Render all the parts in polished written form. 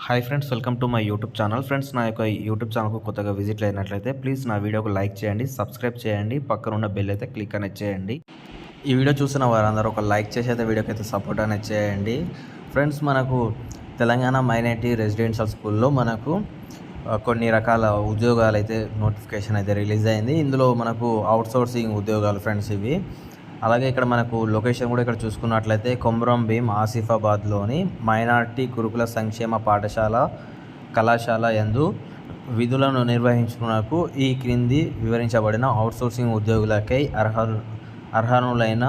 Hi friends, welcome to my YouTube channel. Friends, నా యొక్క YouTube ఛానల్కు కొత్తగా విజిట్ అయినట్లయితే ప్లీజ్ నా వీడియోకు లైక్ చేయండి, సబ్స్క్రైబ్ చేయండి, పక్కన ఉన్న బెల్ అయితే క్లిక్ అనేది చేయండి. ఈ వీడియో చూసిన వారందరూ ఒక లైక్ చేసి అయితే వీడియోకి అయితే సపోర్ట్ అనేది చేయండి. ఫ్రెండ్స్, మనకు తెలంగాణ మైనారిటీ రెసిడెన్షియల్ స్కూల్లో మనకు కొన్ని రకాల ఉద్యోగాలు అయితే నోటిఫికేషన్ అయితే రిలీజ్ అయింది. ఇందులో మనకు అవుట్సోర్సింగ్ ఉద్యోగాలు ఫ్రెండ్స్ ఇవి. అలాగే ఇక్కడ మనకు లొకేషన్ కూడా ఇక్కడ చూసుకున్నట్లయితే కొమ్రం భీం ఆసిఫాబాద్లోని మైనార్టీ గురుకుల సంక్షేమ పాఠశాల కళాశాల యందు విధులను నిర్వహించుకున్నకు ఈ క్రింది వివరించబడిన అవుట్సోర్సింగ్ ఉద్యోగులకై అర్హులైన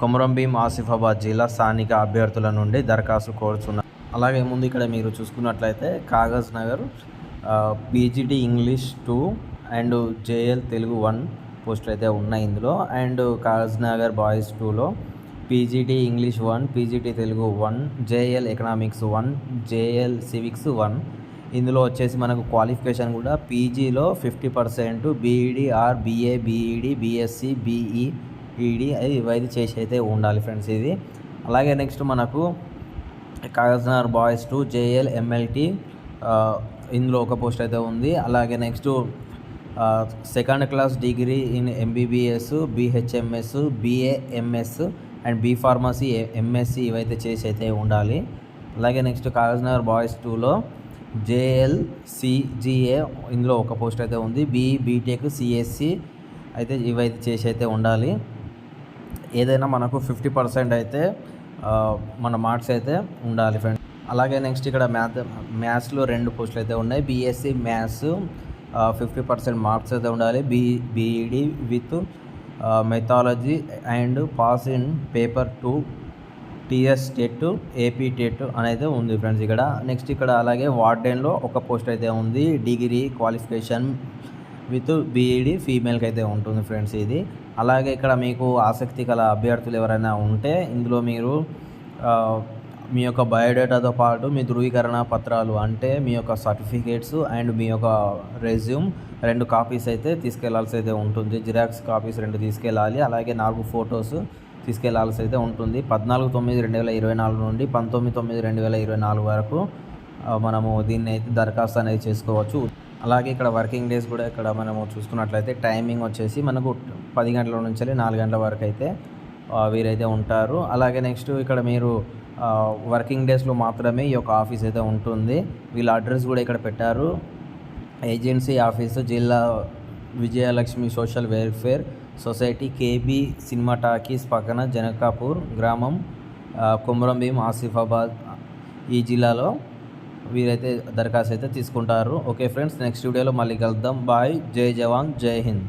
కొమ్రం భీం ఆసిఫాబాద్ జిల్లా స్థానిక అభ్యర్థుల నుండి దరఖాస్తు కోరుచున్నారు. అలాగే ముందు ఇక్కడ మీరు చూసుకున్నట్లయితే Kagaz Nagar PGT English 2 and JL Telugu 1 పోస్టులు అయితే ఉన్నాయి ఇందులో. అండ్ కాగజ్ నగర్ బాయ్స్ 2లో PGT English 1, PGT Telugu 1, JL economics 1, JL civics 1. ఇందులో వచ్చేసి మనకు క్వాలిఫికేషన్ కూడా పీజీలో 50%, BEd or BA, BEd, BSc, BEd ఇవైతే చేసి అయితే ఉండాలి ఫ్రెండ్స్ ఇది. అలాగే నెక్స్ట్ మనకు Kagaz Nagar boys 2 JL MLT ఇందులో ఒక పోస్ట్ అయితే ఉంది. అలాగే next second class degree in MBBS, BHMS, BAMS and B pharmacy, MSc ఇవైతే చేసి అయితే ఉండాలి. అలాగే నెక్స్ట్ కాగజ్ నగర్ బాయ్స్ 2లో జేఎల్ సిజిఏ ఇందులో ఒక పోస్ట్ అయితే ఉంది. బీటెక్, సిఎస్సి అయితే ఇవైతే చేసి అయితే ఉండాలి. ఏదైనా మనకు 50% అయితే మన మార్క్స్ అయితే ఉండాలి ఫ్రెండ్స్. అలాగే నెక్స్ట్ ఇక్కడ మ్యాథ్స్లో 2 పోస్టులు అయితే ఉన్నాయి. బీఎస్సీ మ్యాథ్స్ 50% మార్క్స్ అయితే ఉండాలి. BEd with methodology and pass in paper 2 TS TET, AP TET అనేది ఉంది ఫ్రెండ్స్ ఇక్కడ. నెక్స్ట్ ఇక్కడ అలాగే వార్డెన్లో ఒక పోస్ట్ అయితే ఉంది. డిగ్రీ క్వాలిఫికేషన్ విత్ బీఈడి ఫీమేల్కి అయితే ఉంటుంది ఫ్రెండ్స్ ఇది. అలాగే ఇక్కడ మీకు ఆసక్తి గల అభ్యర్థులు ఎవరైనా ఉంటే ఇందులో మీరు మీ యొక్క బయోడేటాతో పాటు మీ ధృవీకరణ పత్రాలు అంటే మీ యొక్క సర్టిఫికేట్స్ అండ్ మీ యొక్క రెజ్యూమ్ 2 కాపీస్ అయితే తీసుకెళ్లాల్సి అయితే ఉంటుంది. జిరాక్స్ కాపీస్ 2 తీసుకెళ్ళాలి. అలాగే 4 ఫొటోస్ తీసుకెళ్లాల్సి అయితే ఉంటుంది. 14/9/2024 నుండి 19/9/2024 వరకు మనము దీన్ని అయితే దరఖాస్తు అనేది చేసుకోవచ్చు. అలాగే ఇక్కడ వర్కింగ్ డేస్ కూడా ఇక్కడ మనము చూసుకున్నట్లయితే టైమింగ్ వచ్చేసి మనకు 10 గంటల నుంచి 4 గంటల వరకు అయితే వీరైతే ఉంటారు. అలాగే నెక్స్ట్ ఇక్కడ మీరు వర్కింగ్ డేస్లో మాత్రమే ఈ యొక్క ఆఫీస్ అయితే ఉంటుంది. వీళ్ళ అడ్రస్ కూడా ఇక్కడ పెట్టారు. ఏజెన్సీ ఆఫీసు జిల్లా Vijayalakshmi social welfare society, KB cinema talkies పక్కన, జనకాపూర్ గ్రామం, కొమ్రం భీం ఆసిఫాబాద్ ఈ జిల్లాలో వీరైతే దరఖాస్తు అయితే తీసుకుంటారు. ఓకే ఫ్రెండ్స్, నెక్స్ట్ వీడియోలో మళ్ళీ కలుద్దాం. బాయ్. జై జవాన్, జై హింద్.